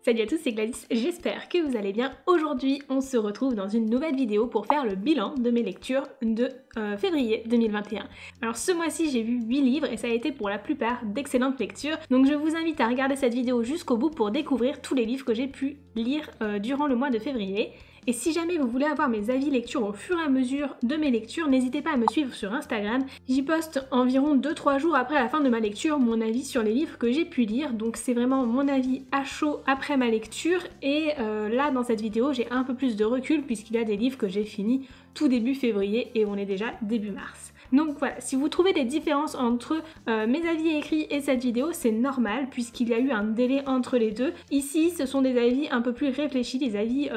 Salut à tous, c'est Gladys, j'espère que vous allez bien. Aujourd'hui, on se retrouve dans une nouvelle vidéo pour faire le bilan de mes lectures de février 2021. Alors ce mois-ci, j'ai vu 8 livres et ça a été pour la plupart d'excellentes lectures. Donc je vous invite à regarder cette vidéo jusqu'au bout pour découvrir tous les livres que j'ai pu lire durant le mois de février. Et si jamais vous voulez avoir mes avis lecture au fur et à mesure de mes lectures, n'hésitez pas à me suivre sur Instagram. J'y poste environ 2-3 jours après la fin de ma lecture mon avis sur les livres que j'ai pu lire. Donc c'est vraiment mon avis à chaud après ma lecture. Et là dans cette vidéo j'ai un peu plus de recul puisqu'il y a des livres que j'ai finis tout début février et on est déjà début mars. Donc voilà, si vous trouvez des différences entre mes avis écrits et cette vidéo, c'est normal puisqu'il y a eu un délai entre les deux. Ici ce sont des avis un peu plus réfléchis, des avis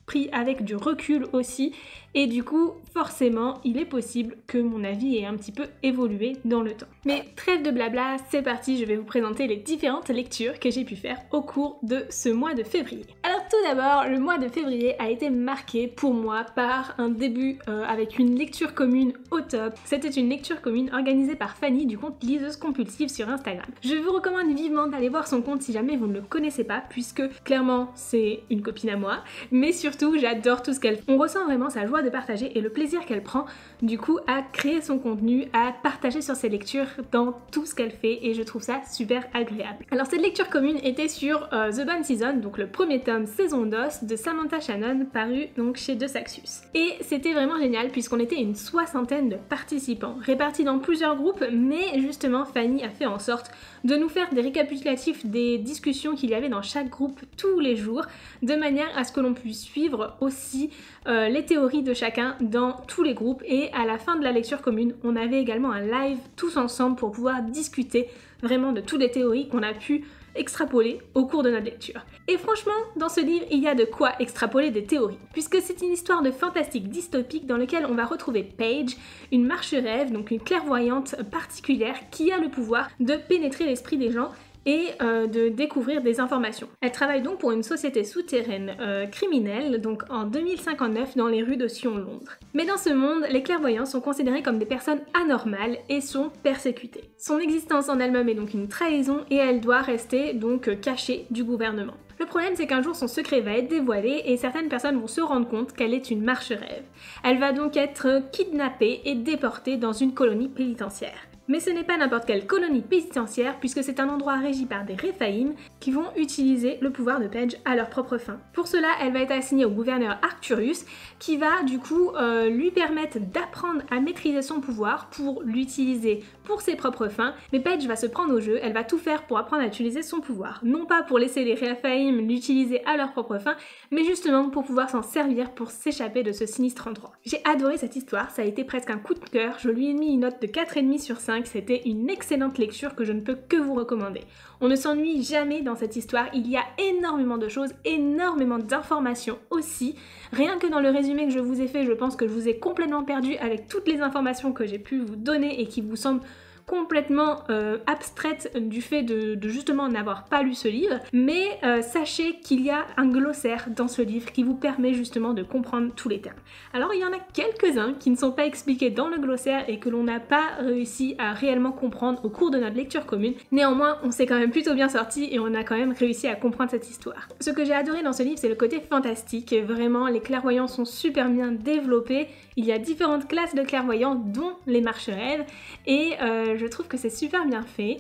pris avec du recul aussi, et du coup forcément il est possible que mon avis ait un petit peu évolué dans le temps. Mais trêve de blabla, c'est parti, je vais vous présenter les différentes lectures que j'ai pu faire au cours de ce mois de février. Alors tout d'abord, le mois de février a été marqué pour moi par un début avec une lecture commune au top. C'était une lecture commune organisée par Fanny du compte Liseuse Compulsive sur Instagram. Je vous recommande vivement d'aller voir son compte si jamais vous ne le connaissez pas, puisque clairement c'est une copine à moi, mais surtout j'adore tout ce qu'elle fait. On ressent vraiment sa joie de partager et le plaisir qu'elle prend du coup à créer son contenu, à partager sur ses lectures dans tout ce qu'elle fait, et je trouve ça super agréable. Alors cette lecture commune était sur The Bone Season, donc le premier tome Saison d'os de Samantha Shannon, paru donc chez De Saxus. Et c'était vraiment génial puisqu'on était une 60aine de participants, répartis dans plusieurs groupes, mais justement Fanny a fait en sorte de nous faire des récapitulatifs des discussions qu'il y avait dans chaque groupe tous les jours, de manière à ce que l'on puisse suivre aussi les théories de chacun dans tous les groupes. Et à la fin de la lecture commune, on avait également un live tous ensemble pour pouvoir discuter vraiment de toutes les théories qu'on a pu extrapoler au cours de notre lecture. Et franchement, dans ce livre, il y a de quoi extrapoler des théories, puisque c'est une histoire de fantastique dystopique dans lequel on va retrouver Paige, une marche-rêve, donc une clairvoyante particulière qui a le pouvoir de pénétrer l'esprit des gens et de découvrir des informations. Elle travaille donc pour une société souterraine criminelle, donc en 2059 dans les rues de Sion, Londres. Mais dans ce monde, les clairvoyants sont considérés comme des personnes anormales et sont persécutés. Son existence en elle-même est donc une trahison et elle doit rester donc cachée du gouvernement. Le problème, c'est qu'un jour son secret va être dévoilé et certaines personnes vont se rendre compte qu'elle est une marche-rêve. Elle va donc être kidnappée et déportée dans une colonie pénitentiaire. Mais ce n'est pas n'importe quelle colonie pénitentiaire puisque c'est un endroit régi par des Rephaïm qui vont utiliser le pouvoir de Paige à leur propre fin. Pour cela, elle va être assignée au gouverneur Arcturus qui va du coup lui permettre d'apprendre à maîtriser son pouvoir pour l'utiliser pour ses propres fins. Mais Paige va se prendre au jeu, elle va tout faire pour apprendre à utiliser son pouvoir. Non pas pour laisser les Rephaïm l'utiliser à leur propre fin, mais justement pour pouvoir s'en servir pour s'échapper de ce sinistre endroit. J'ai adoré cette histoire, ça a été presque un coup de cœur, je lui ai mis une note de 4,5 sur 5. C'était une excellente lecture que je ne peux que vous recommander. On ne s'ennuie jamais dans cette histoire, il y a énormément de choses, énormément d'informations aussi. Rien que dans le résumé que je vous ai fait, je pense que je vous ai complètement perdu avec toutes les informations que j'ai pu vous donner et qui vous semblent complètement abstraite du fait de justement n'avoir pas lu ce livre, mais sachez qu'il y a un glossaire dans ce livre qui vous permet justement de comprendre tous les termes. Alors il y en a quelques-uns qui ne sont pas expliqués dans le glossaire et que l'on n'a pas réussi à réellement comprendre au cours de notre lecture commune. Néanmoins, on s'est quand même plutôt bien sorti et on a quand même réussi à comprendre cette histoire. Ce que j'ai adoré dans ce livre, c'est le côté fantastique. Vraiment, les clairvoyants sont super bien développés. Il y a différentes classes de clairvoyants, dont les marche-rêves, et je trouve que c'est super bien fait.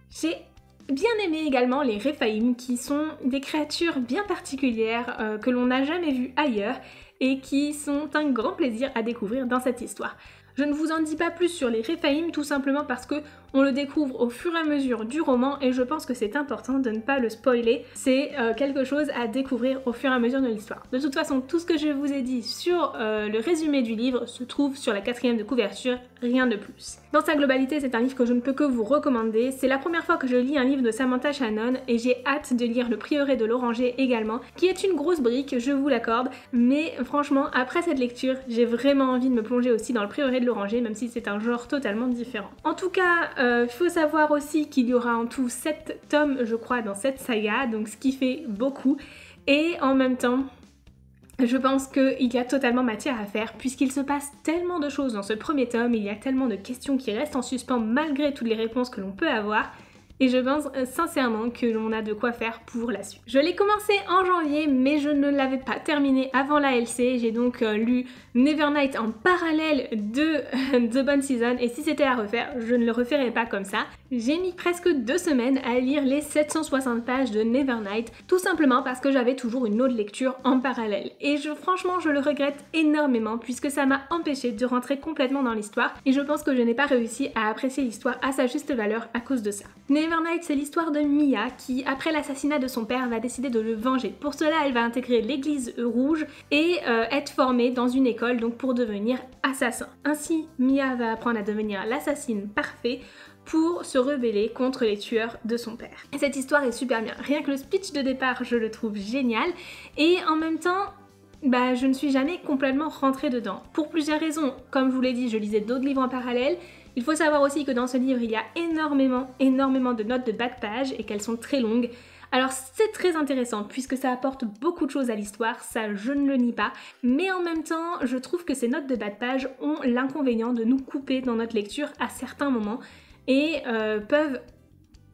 J'ai bien aimé également les Rephaïm, qui sont des créatures bien particulières que l'on n'a jamais vues ailleurs et qui sont un grand plaisir à découvrir dans cette histoire. Je ne vous en dis pas plus sur les Rephaïm tout simplement parce que on le découvre au fur et à mesure du roman et je pense que c'est important de ne pas le spoiler. C'est quelque chose à découvrir au fur et à mesure de l'histoire. De toute façon, tout ce que je vous ai dit sur le résumé du livre se trouve sur la 4e de couverture, rien de plus. Dans sa globalité, c'est un livre que je ne peux que vous recommander. C'est la première fois que je lis un livre de Samantha Shannon et j'ai hâte de lire Le Prieuré de l'Oranger également, qui est une grosse brique, je vous l'accorde, mais franchement, après cette lecture, j'ai vraiment envie de me plonger aussi dans Le Prieuré de l'Oranger, même si c'est un genre totalement différent. En tout cas, faut savoir aussi qu'il y aura en tout 7 tomes, je crois, dans cette saga, donc ce qui fait beaucoup, et en même temps, je pense qu'il y a totalement matière à faire puisqu'il se passe tellement de choses dans ce premier tome, il y a tellement de questions qui restent en suspens malgré toutes les réponses que l'on peut avoir, et je pense sincèrement que l'on a de quoi faire pour la suite. Je l'ai commencé en janvier, mais je ne l'avais pas terminé avant la LC. J'ai donc lu Nevernight en parallèle de The Bone Season, et si c'était à refaire, je ne le referais pas comme ça. J'ai mis presque 2 semaines à lire les 760 pages de Nevernight, tout simplement parce que j'avais toujours une autre lecture en parallèle. Et franchement, je le regrette énormément puisque ça m'a empêché de rentrer complètement dans l'histoire, et je pense que je n'ai pas réussi à apprécier l'histoire à sa juste valeur à cause de ça. Nevernight, c'est l'histoire de Mia qui, après l'assassinat de son père, va décider de le venger. Pour cela, elle va intégrer l'église rouge et être formée dans une école donc pour devenir assassin. Ainsi, Mia va apprendre à devenir l'assassine parfaite pour se rebeller contre les tueurs de son père. Et cette histoire est super bien. Rien que le speech de départ, je le trouve génial, et en même temps, je ne suis jamais complètement rentrée dedans. Pour plusieurs raisons. Comme je vous l'ai dit, je lisais d'autres livres en parallèle. Il faut savoir aussi que dans ce livre, il y a énormément de notes de bas de page et qu'elles sont très longues. Alors c'est très intéressant puisque ça apporte beaucoup de choses à l'histoire, ça je ne le nie pas, mais en même temps je trouve que ces notes de bas de page ont l'inconvénient de nous couper dans notre lecture à certains moments et peuvent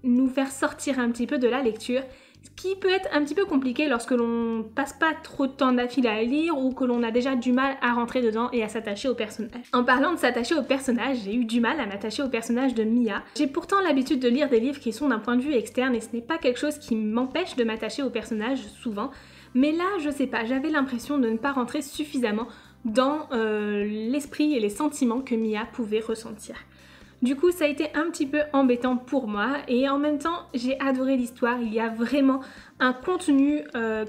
nous faire sortir un petit peu de la lecture, ce qui peut être un petit peu compliqué lorsque l'on passe pas trop de temps d'affilée à lire ou que l'on a déjà du mal à rentrer dedans et à s'attacher au personnage. En parlant de s'attacher au personnage, j'ai eu du mal à m'attacher au personnage de Mia. J'ai pourtant l'habitude de lire des livres qui sont d'un point de vue externe et ce n'est pas quelque chose qui m'empêche de m'attacher au personnage souvent, mais là je sais pas, j'avais l'impression de ne pas rentrer suffisamment dans l'esprit et les sentiments que Mia pouvait ressentir. Du coup, ça a été un petit peu embêtant pour moi et en même temps, j'ai adoré l'histoire. Il y a vraiment un contenu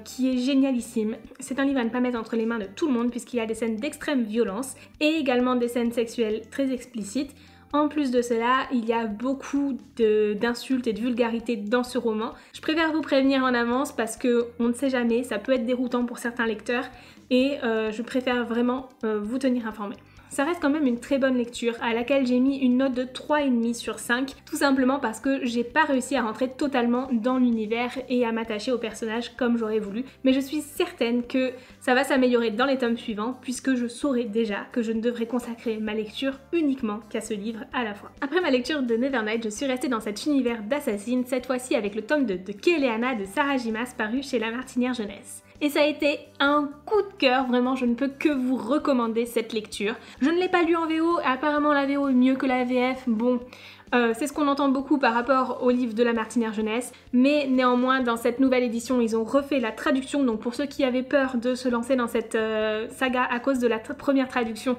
qui est génialissime. C'est un livre à ne pas mettre entre les mains de tout le monde puisqu'il y a des scènes d'extrême violence et également des scènes sexuelles très explicites. En plus de cela, il y a beaucoup d'insultes et de vulgarité dans ce roman. Je préfère vous prévenir en avance parce que on ne sait jamais, ça peut être déroutant pour certains lecteurs et je préfère vraiment vous tenir informés. Ça reste quand même une très bonne lecture à laquelle j'ai mis une note de 3,5 sur 5, tout simplement parce que j'ai pas réussi à rentrer totalement dans l'univers et à m'attacher au personnage comme j'aurais voulu, mais je suis certaine que ça va s'améliorer dans les tomes suivants puisque je saurai déjà que je ne devrais consacrer ma lecture uniquement qu'à ce livre à la fois. Après ma lecture de Nevernight, je suis restée dans cet univers d'assassine, cette fois-ci avec le tome 2 de Keleana de Sarah J. Maas paru chez La Martinière Jeunesse. Et ça a été un coup de cœur, vraiment je ne peux que vous recommander cette lecture. Je ne l'ai pas lu en VO, apparemment la VO est mieux que la VF, bon... c'est ce qu'on entend beaucoup par rapport au livre de La Martinière Jeunesse, mais néanmoins dans cette nouvelle édition ils ont refait la traduction, donc pour ceux qui avaient peur de se lancer dans cette saga à cause de la première traduction,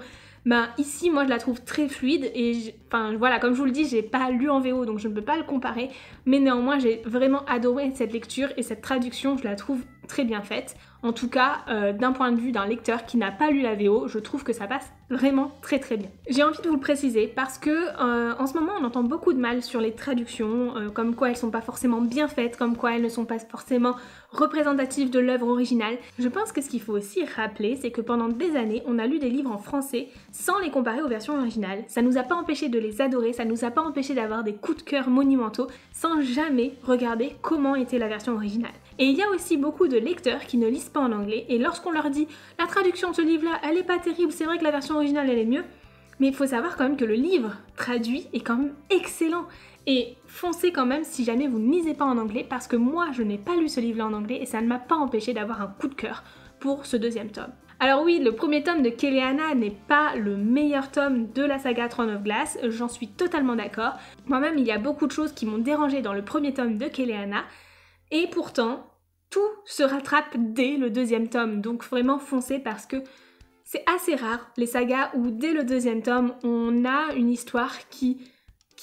ici moi je la trouve très fluide et voilà, comme je vous le dis, j'ai pas lu en VO donc je ne peux pas le comparer, mais néanmoins j'ai vraiment adoré cette lecture et cette traduction, je la trouve très bien faite. En tout cas, d'un point de vue d'un lecteur qui n'a pas lu la VO, je trouve que ça passe vraiment très très bien. J'ai envie de vous le préciser parce que en ce moment on entend beaucoup de mal sur les traductions, comme quoi elles sont pas forcément bien faites, comme quoi elles ne sont pas forcément représentatives de l'œuvre originale. Je pense que ce qu'il faut aussi rappeler, c'est que pendant des années, on a lu des livres en français sans les comparer aux versions originales. Ça nous a pas empêché de les adorer, ça nous a pas empêché d'avoir des coups de cœur monumentaux sans jamais regarder comment était la version originale. Et il y a aussi beaucoup de lecteurs qui ne lisent pas en anglais et lorsqu'on leur dit la traduction de ce livre-là, elle est pas terrible, c'est vrai que la version originale elle est mieux, mais il faut savoir quand même que le livre traduit est quand même excellent. Et foncez quand même si jamais vous ne lisez pas en anglais parce que moi je n'ai pas lu ce livre-là en anglais et ça ne m'a pas empêché d'avoir un coup de cœur pour ce deuxième tome. Alors oui, le premier tome de Keleana n'est pas le meilleur tome de la saga Throne of Glass, j'en suis totalement d'accord. Moi-même, il y a beaucoup de choses qui m'ont dérangée dans le premier tome de Keleana, et pourtant, tout se rattrape dès le deuxième tome, donc vraiment foncez parce que c'est assez rare les sagas où dès le deuxième tome, on a une histoire qui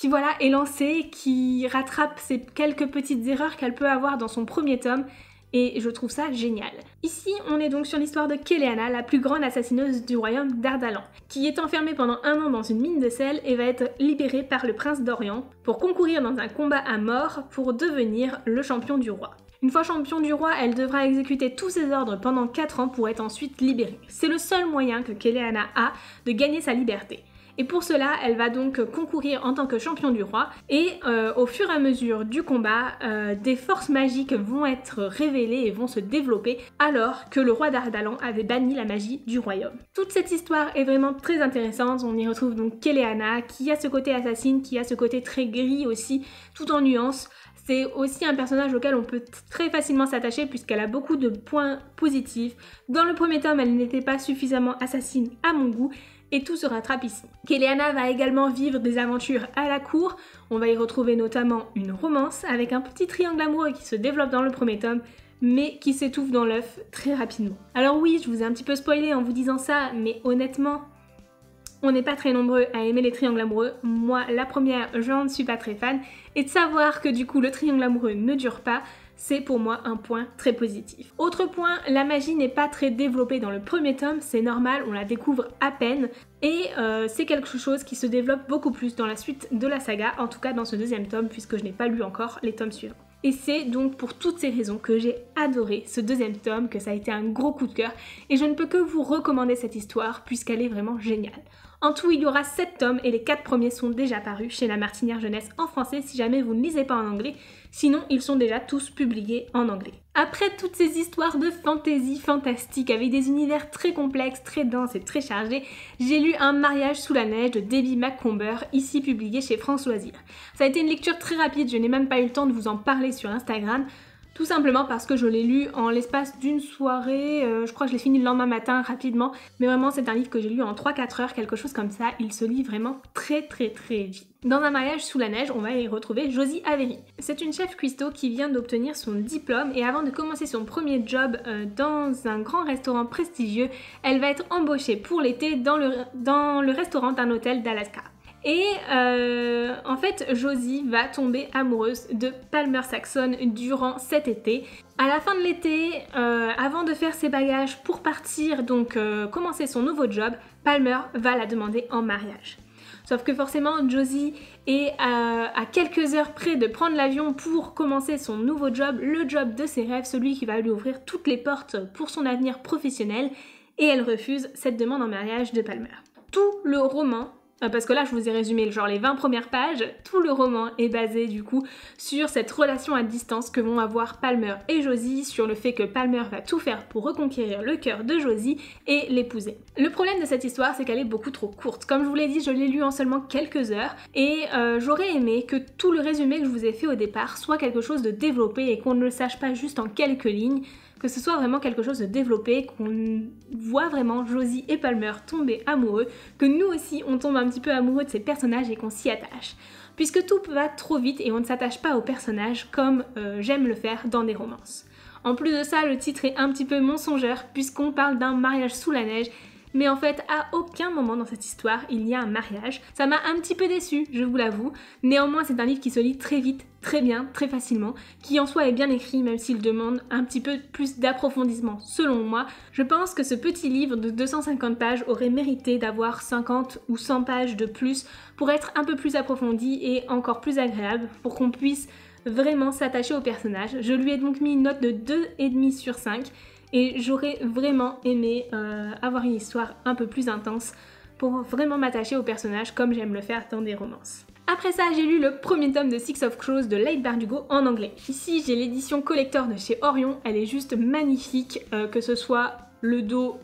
voilà, est lancée, qui rattrape ces quelques petites erreurs qu'elle peut avoir dans son premier tome, et je trouve ça génial. Ici, on est donc sur l'histoire de Keleana, la plus grande assassineuse du royaume d'Ardalan, qui est enfermée pendant 1 an dans une mine de sel et va être libérée par le prince d'Orient pour concourir dans un combat à mort pour devenir le champion du roi. Une fois champion du roi, elle devra exécuter tous ses ordres pendant 4 ans pour être ensuite libérée. C'est le seul moyen que Keleana a de gagner sa liberté. Et pour cela, elle va donc concourir en tant que champion du roi. Et au fur et à mesure du combat, des forces magiques vont être révélées et vont se développer alors que le roi d'Ardalan avait banni la magie du royaume. Toute cette histoire est vraiment très intéressante. On y retrouve donc Keleana qui a ce côté assassine, qui a ce côté très gris aussi, tout en nuances. C'est aussi un personnage auquel on peut très facilement s'attacher puisqu'elle a beaucoup de points positifs. Dans le premier tome, elle n'était pas suffisamment assassine à mon goût et tout se rattrape ici. Keleana va également vivre des aventures à la cour. On va y retrouver notamment une romance avec un petit triangle amoureux qui se développe dans le premier tome mais qui s'étouffe dans l'œuf très rapidement. Alors oui, je vous ai un petit peu spoilé en vous disant ça, mais honnêtement, on n'est pas très nombreux à aimer les triangles amoureux. Moi, la première, j'en suis pas très fan. Et de savoir que du coup, le triangle amoureux ne dure pas, c'est pour moi un point très positif. Autre point, la magie n'est pas très développée dans le premier tome, c'est normal, on la découvre à peine. Et c'est quelque chose qui se développe beaucoup plus dans la suite de la saga, en tout cas dans ce deuxième tome, puisque je n'ai pas lu encore les tomes suivants. Et c'est donc pour toutes ces raisons que j'ai adoré ce deuxième tome, que ça a été un gros coup de cœur, et je ne peux que vous recommander cette histoire, puisqu'elle est vraiment géniale. En tout, il y aura 7 tomes et les 4 premiers sont déjà parus chez La Martinière Jeunesse en français si jamais vous ne lisez pas en anglais, sinon ils sont déjà tous publiés en anglais. Après toutes ces histoires de fantasy fantastique avec des univers très complexes, très denses et très chargés, j'ai lu Un mariage sous la neige de Debbie Macomber, ici publié chez France Loisirs. Ça a été une lecture très rapide, je n'ai même pas eu le temps de vous en parler sur Instagram, tout simplement parce que je l'ai lu en l'espace d'une soirée, je crois que je l'ai fini le lendemain matin rapidement, mais vraiment c'est un livre que j'ai lu en 3-4 heures, quelque chose comme ça, il se lit vraiment très vite. Dans Un mariage sous la neige, on va y retrouver Josie Avery. C'est une chef cuistot qui vient d'obtenir son diplôme et avant de commencer son premier job dans un grand restaurant prestigieux, elle va être embauchée pour l'été dans le restaurant d'un hôtel d'Alaska. Et en fait, Josie va tomber amoureuse de Palmer Saxon durant cet été. À la fin de l'été, avant de faire ses bagages pour partir, donc commencer son nouveau job, Palmer va la demander en mariage. Sauf que forcément, Josie est à quelques heures près de prendre l'avion pour commencer son nouveau job, le job de ses rêves, celui qui va lui ouvrir toutes les portes pour son avenir professionnel, et elle refuse cette demande en mariage de Palmer. Tout le roman, parce que là je vous ai résumé genre les 20 premières pages, tout le roman est basé du coup sur cette relation à distance que vont avoir Palmer et Josie, sur le fait que Palmer va tout faire pour reconquérir le cœur de Josie et l'épouser. Le problème de cette histoire, c'est qu'elle est beaucoup trop courte. Comme je vous l'ai dit, je l'ai lu en seulement quelques heures et j'aurais aimé que tout le résumé que je vous ai fait au départ soit quelque chose de développé et qu'on ne le sache pas juste en quelques lignes, que ce soit vraiment quelque chose de développé, qu'on voit vraiment Josie et Palmer tomber amoureux, que nous aussi on tombe un petit peu amoureux de ces personnages et qu'on s'y attache. Puisque tout va trop vite et on ne s'attache pas aux personnages comme j'aime le faire dans des romances. En plus de ça, le titre est un petit peu mensongeur puisqu'on parle d'un mariage sous la neige, mais en fait à aucun moment dans cette histoire il y a un mariage. Ça m'a un petit peu déçue, je vous l'avoue. Néanmoins c'est un livre qui se lit très vite, très bien, très facilement, qui en soi est bien écrit même s'il demande un petit peu plus d'approfondissement selon moi. Je pense que ce petit livre de 250 pages aurait mérité d'avoir 50 ou 100 pages de plus pour être un peu plus approfondi et encore plus agréable, pour qu'on puisse vraiment s'attacher au personnage. Je lui ai donc mis une note de 2,5 sur 5 et j'aurais vraiment aimé avoir une histoire un peu plus intense pour vraiment m'attacher au personnage comme j'aime le faire dans des romances. Après ça, j'ai lu le premier tome de Six of Crows de Leigh Bardugo en anglais. Ici, j'ai l'édition collector de chez Orion, elle est juste magnifique, que ce soit le dos,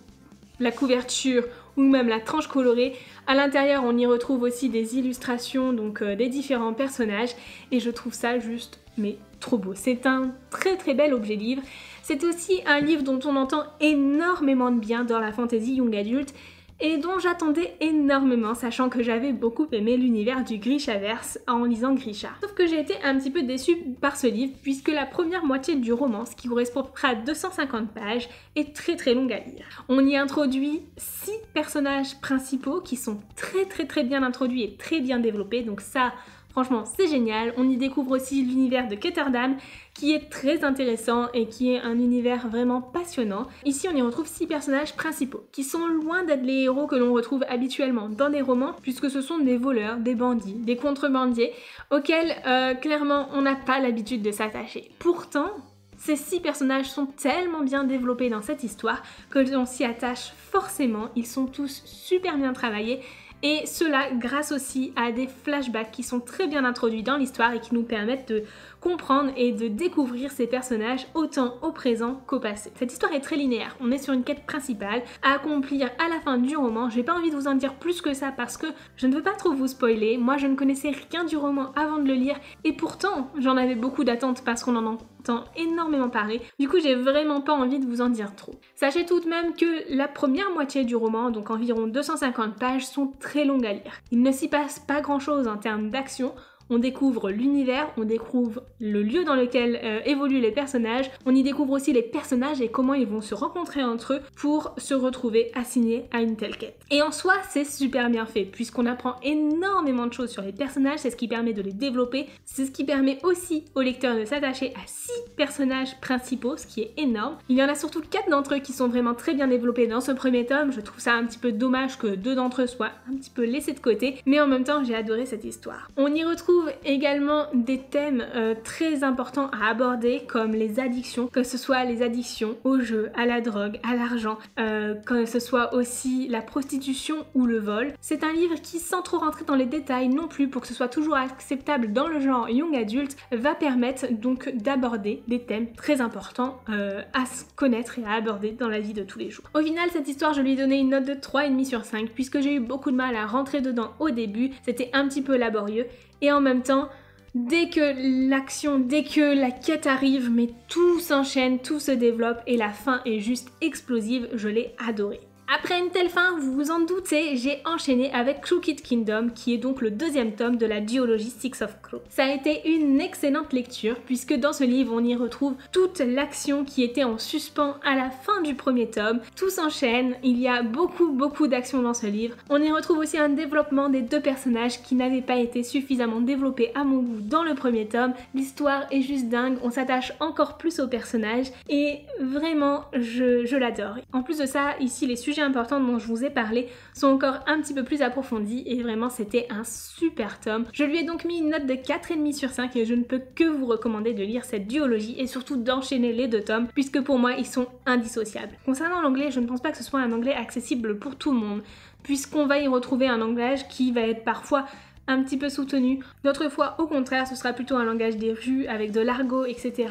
la couverture ou même la tranche colorée. À l'intérieur, on y retrouve aussi des illustrations, donc des différents personnages, et je trouve ça juste, mais trop beau. C'est un très bel objet livre. C'est aussi un livre dont on entend énormément de bien dans la fantasy young adult, et dont j'attendais énormément, sachant que j'avais beaucoup aimé l'univers du Grishaverse en lisant Grisha. Sauf que j'ai été un petit peu déçue par ce livre, puisque la première moitié du roman, ce qui correspond à peu près à 250 pages, est très longue à lire. On y introduit 6 personnages principaux qui sont très bien introduits et très bien développés, donc ça, franchement, c'est génial. On y découvre aussi l'univers de Ketterdam, qui est très intéressant et qui est un univers vraiment passionnant. Ici, on y retrouve 6 personnages principaux, qui sont loin d'être les héros que l'on retrouve habituellement dans des romans, puisque ce sont des voleurs, des bandits, des contrebandiers, auxquels, clairement, on n'a pas l'habitude de s'attacher. Pourtant, ces 6 personnages sont tellement bien développés dans cette histoire que l'on s'y attache forcément. Ils sont tous super bien travaillés et cela grâce aussi à des flashbacks qui sont très bien introduits dans l'histoire et qui nous permettent de comprendre et de découvrir ces personnages autant au présent qu'au passé. Cette histoire est très linéaire, on est sur une quête principale à accomplir à la fin du roman. J'ai pas envie de vous en dire plus que ça parce que je ne veux pas trop vous spoiler. Moi je ne connaissais rien du roman avant de le lire et pourtant j'en avais beaucoup d'attentes parce qu'on en entend énormément parler. Du coup j'ai vraiment pas envie de vous en dire trop. Sachez tout de même que la première moitié du roman, donc environ 250 pages, sont très longues à lire. Il ne s'y passe pas grand chose en termes d'action. On découvre l'univers, on découvre le lieu dans lequel évoluent les personnages, on y découvre aussi les personnages et comment ils vont se rencontrer entre eux pour se retrouver assignés à une telle quête. Et en soi, c'est super bien fait, puisqu'on apprend énormément de choses sur les personnages, c'est ce qui permet de les développer, c'est ce qui permet aussi au lecteur de s'attacher à 6 personnages principaux, ce qui est énorme. Il y en a surtout 4 d'entre eux qui sont vraiment très bien développés dans ce premier tome, je trouve ça un petit peu dommage que 2 d'entre eux soient un petit peu laissés de côté, mais en même temps j'ai adoré cette histoire. On y retrouve également des thèmes très importants à aborder comme les addictions, que ce soit les addictions au jeu, à la drogue, à l'argent, que ce soit aussi la prostitution ou le vol. C'est un livre qui, sans trop rentrer dans les détails non plus pour que ce soit toujours acceptable dans le genre young adulte, va permettre donc d'aborder des thèmes très importants à se connaître et à aborder dans la vie de tous les jours. Au final, cette histoire, je lui ai donné une note de 3,5 sur 5 puisque j'ai eu beaucoup de mal à rentrer dedans au début, c'était un petit peu laborieux. Et en même temps, dès que l'action, dès que la quête arrive, mais tout s'enchaîne, tout se développe et la fin est juste explosive, je l'ai adorée. Après une telle fin, vous vous en doutez, j'ai enchaîné avec Crooked Kingdom, qui est donc le 2e tome de la duologie Six of Crows. Ça a été une excellente lecture, puisque dans ce livre, on y retrouve toute l'action qui était en suspens à la fin du premier tome. Tout s'enchaîne, il y a beaucoup d'action dans ce livre. On y retrouve aussi un développement des 2 personnages qui n'avaient pas été suffisamment développés à mon goût dans le premier tome. L'histoire est juste dingue, on s'attache encore plus aux personnages, et vraiment, je l'adore. En plus de ça, ici, les sujets importants dont je vous ai parlé sont encore un petit peu plus approfondis et vraiment c'était un super tome. Je lui ai donc mis une note de 4,5 sur 5 et je ne peux que vous recommander de lire cette duologie et surtout d'enchaîner les 2 tomes puisque pour moi ils sont indissociables. Concernant l'anglais, je ne pense pas que ce soit un anglais accessible pour tout le monde puisqu'on va y retrouver un langage qui va être parfois un petit peu soutenu. D'autres fois, au contraire, ce sera plutôt un langage des rues avec de l'argot, etc.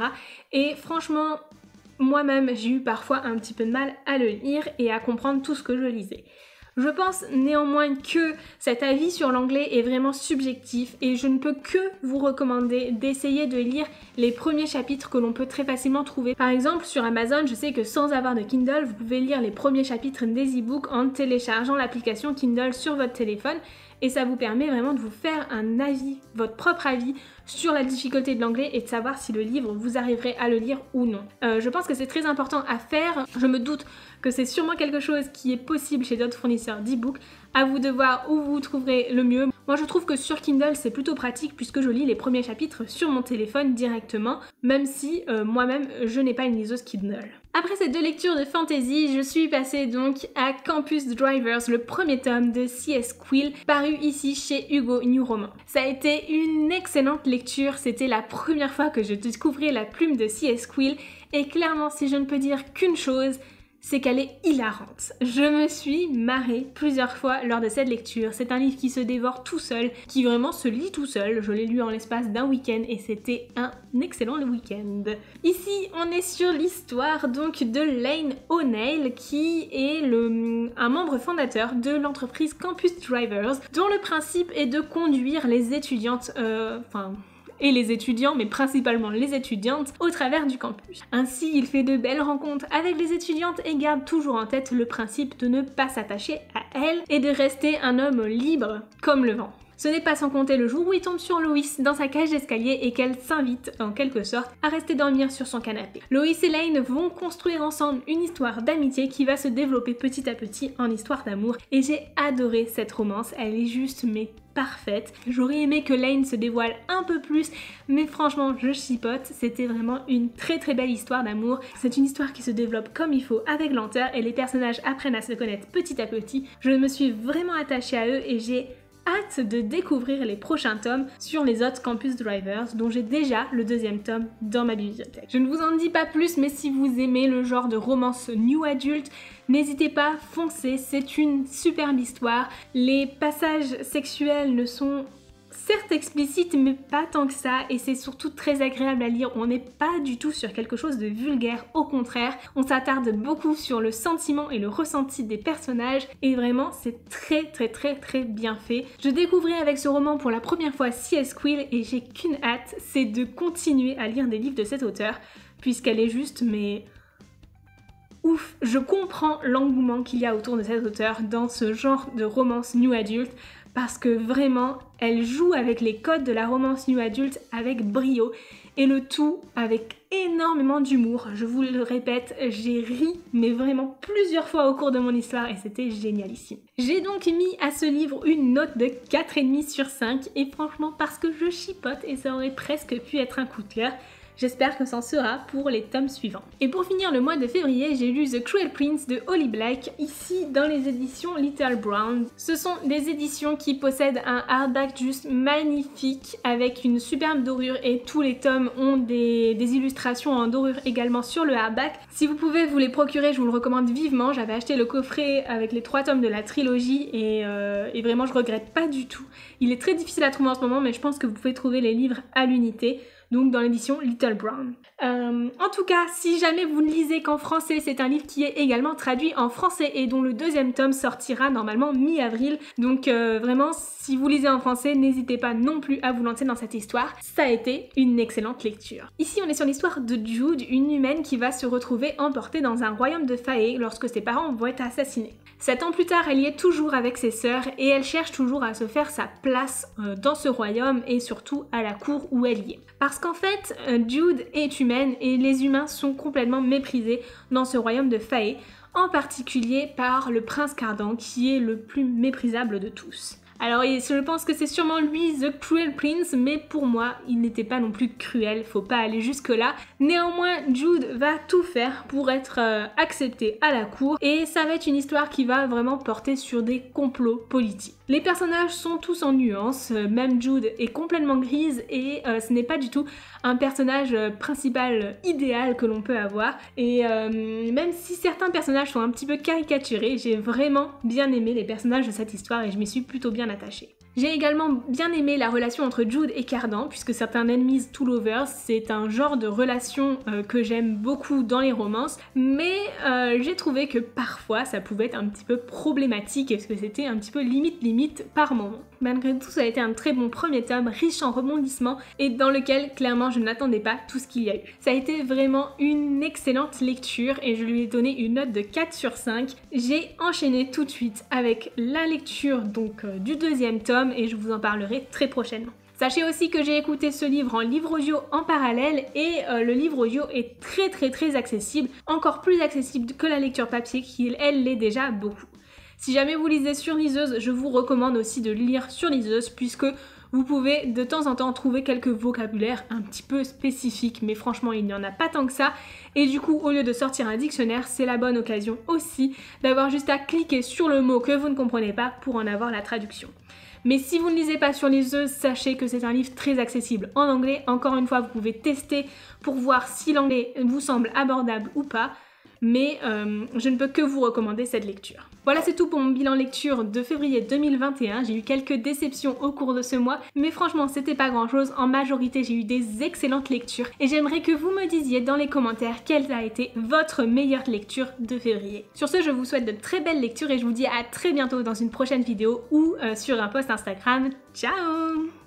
Et franchement, moi-même, j'ai eu parfois un petit peu de mal à le lire et à comprendre tout ce que je lisais. Je pense néanmoins que cet avis sur l'anglais est vraiment subjectif et je ne peux que vous recommander d'essayer de lire les premiers chapitres que l'on peut très facilement trouver. Par exemple, sur Amazon, je sais que sans avoir de Kindle, vous pouvez lire les premiers chapitres des e-books en téléchargeant l'application Kindle sur votre téléphone. Et ça vous permet vraiment de vous faire un avis, votre propre avis sur la difficulté de l'anglais et de savoir si le livre vous arriverez à le lire ou non. Je pense que c'est très important à faire. Je me doute que c'est sûrement quelque chose qui est possible chez d'autres fournisseurs d'e-books. À vous de voir où vous trouverez le mieux. Moi je trouve que sur Kindle c'est plutôt pratique puisque je lis les premiers chapitres sur mon téléphone directement, même si moi-même je n'ai pas une liseuse Kindle. Après ces 2 lectures de fantasy, je suis passée donc à Campus Drivers, le premier tome de C.S. Quill, paru ici chez Hugo New Roman. Ça a été une excellente lecture, c'était la première fois que je découvrais la plume de C.S. Quill, et clairement si je ne peux dire qu'une chose, c'est qu'elle est hilarante. Je me suis marrée plusieurs fois lors de cette lecture. C'est un livre qui se dévore tout seul, qui vraiment se lit tout seul. Je l'ai lu en l'espace d'un week-end et c'était un excellent week-end. Ici, on est sur l'histoire donc de Lane O'Neill qui est un membre fondateur de l'entreprise Campus Drivers dont le principe est de conduire les étudiantes, et les étudiants, mais principalement les étudiantes, au travers du campus. Ainsi, il fait de belles rencontres avec les étudiantes et garde toujours en tête le principe de ne pas s'attacher à elles et de rester un homme libre comme le vent. Ce n'est pas sans compter le jour où il tombe sur Lois dans sa cage d'escalier et qu'elle s'invite, en quelque sorte, à rester dormir sur son canapé. Lois et Lane vont construire ensemble une histoire d'amitié qui va se développer petit à petit en histoire d'amour et j'ai adoré cette romance, elle est juste parfaite. J'aurais aimé que Lane se dévoile un peu plus, mais franchement, je chipote. C'était vraiment une très belle histoire d'amour. C'est une histoire qui se développe comme il faut, avec lenteur, et les personnages apprennent à se connaître petit à petit. Je me suis vraiment attachée à eux et j'ai hâte de découvrir les prochains tomes sur les autres Campus Drivers, dont j'ai déjà le 2e tome dans ma bibliothèque. Je ne vous en dis pas plus, mais si vous aimez le genre de romance new adult, n'hésitez pas, foncez, c'est une superbe histoire. Les passages sexuels ne sont certes explicites, mais pas tant que ça, et c'est surtout très agréable à lire. On n'est pas du tout sur quelque chose de vulgaire, au contraire, on s'attarde beaucoup sur le sentiment et le ressenti des personnages, et vraiment c'est très bien fait. Je découvrais avec ce roman pour la première fois C.S. Quill, et j'ai qu'une hâte, c'est de continuer à lire des livres de cet auteur, puisqu'elle est juste, mais ouf, je comprends l'engouement qu'il y a autour de cet auteur dans ce genre de romance new adulte, parce que vraiment, elle joue avec les codes de la romance new adulte avec brio, et le tout avec énormément d'humour. Je vous le répète, j'ai ri, mais vraiment plusieurs fois au cours de mon histoire, et c'était génialissime. J'ai donc mis à ce livre une note de 4,5 sur 5, et franchement, parce que je chipote, et ça aurait presque pu être un coup de cœur, j'espère que c'en sera pour les tomes suivants. Et pour finir le mois de février, j'ai lu The Cruel Prince de Holly Black, ici dans les éditions Little Brown. Ce sont des éditions qui possèdent un hardback juste magnifique avec une superbe dorure, et tous les tomes ont des illustrations en dorure également sur le hardback. Si vous pouvez vous les procurer, je vous le recommande vivement. J'avais acheté le coffret avec les 3 tomes de la trilogie et vraiment je regrette pas du tout. Il est très difficile à trouver en ce moment, mais je pense que vous pouvez trouver les livres à l'unité, donc dans l'édition Little Brown. En tout cas, si jamais vous ne lisez qu'en français, c'est un livre qui est également traduit en français et dont le 2e tome sortira normalement mi-avril. Donc vraiment, si vous lisez en français, n'hésitez pas non plus à vous lancer dans cette histoire. Ça a été une excellente lecture. Ici, on est sur l'histoire de Jude, une humaine qui va se retrouver emportée dans un royaume de Fae lorsque ses parents vont être assassinés. 7 ans plus tard, elle y est toujours avec ses sœurs et elle cherche toujours à se faire sa place dans ce royaume et surtout à la cour où elle y est. Parce qu'en fait, Jude est humaine et les humains sont complètement méprisés dans ce royaume de Fae, en particulier par le prince Cardan qui est le plus méprisable de tous. Alors je pense que c'est sûrement lui, The Cruel Prince, mais pour moi, il n'était pas non plus cruel, faut pas aller jusque là. Néanmoins, Jude va tout faire pour être accepté à la cour, et ça va être une histoire qui va vraiment porter sur des complots politiques. Les personnages sont tous en nuances, même Jude est complètement grise, et ce n'est pas du tout un personnage principal idéal que l'on peut avoir, et même si certains personnages sont un petit peu caricaturés, j'ai vraiment bien aimé les personnages de cette histoire et je m'y suis plutôt bien attachée. J'ai également bien aimé la relation entre Jude et Cardan, puisque c'est un enemies to lovers, c'est un genre de relation que j'aime beaucoup dans les romances, mais j'ai trouvé que parfois ça pouvait être un petit peu problématique, parce que c'était un petit peu limite par moment. Malgré tout, ça a été un très bon premier tome, riche en rebondissements, et dans lequel clairement je n'attendais pas tout ce qu'il y a eu. Ça a été vraiment une excellente lecture, et je lui ai donné une note de 4 sur 5. J'ai enchaîné tout de suite avec la lecture donc du 2e tome, et je vous en parlerai très prochainement. Sachez aussi que j'ai écouté ce livre en livre audio en parallèle, et le livre audio est très accessible, encore plus accessible que la lecture papier qui elle l'est déjà beaucoup. Si jamais vous lisez sur liseuse, je vous recommande aussi de lire sur liseuse, puisque vous pouvez de temps en temps trouver quelques vocabulaires un petit peu spécifiques, mais franchement il n'y en a pas tant que ça, et du coup au lieu de sortir un dictionnaire, c'est la bonne occasion aussi d'avoir juste à cliquer sur le mot que vous ne comprenez pas pour en avoir la traduction. Mais si vous ne lisez pas sur liseuse, sachez que c'est un livre très accessible en anglais. Encore une fois, vous pouvez tester pour voir si l'anglais vous semble abordable ou pas, mais je ne peux que vous recommander cette lecture. Voilà, c'est tout pour mon bilan lecture de février 2021. J'ai eu quelques déceptions au cours de ce mois, mais franchement c'était pas grand chose. En majorité j'ai eu des excellentes lectures, et j'aimerais que vous me disiez dans les commentaires quelle a été votre meilleure lecture de février. Sur ce, je vous souhaite de très belles lectures et je vous dis à très bientôt dans une prochaine vidéo ou sur un post Instagram. Ciao!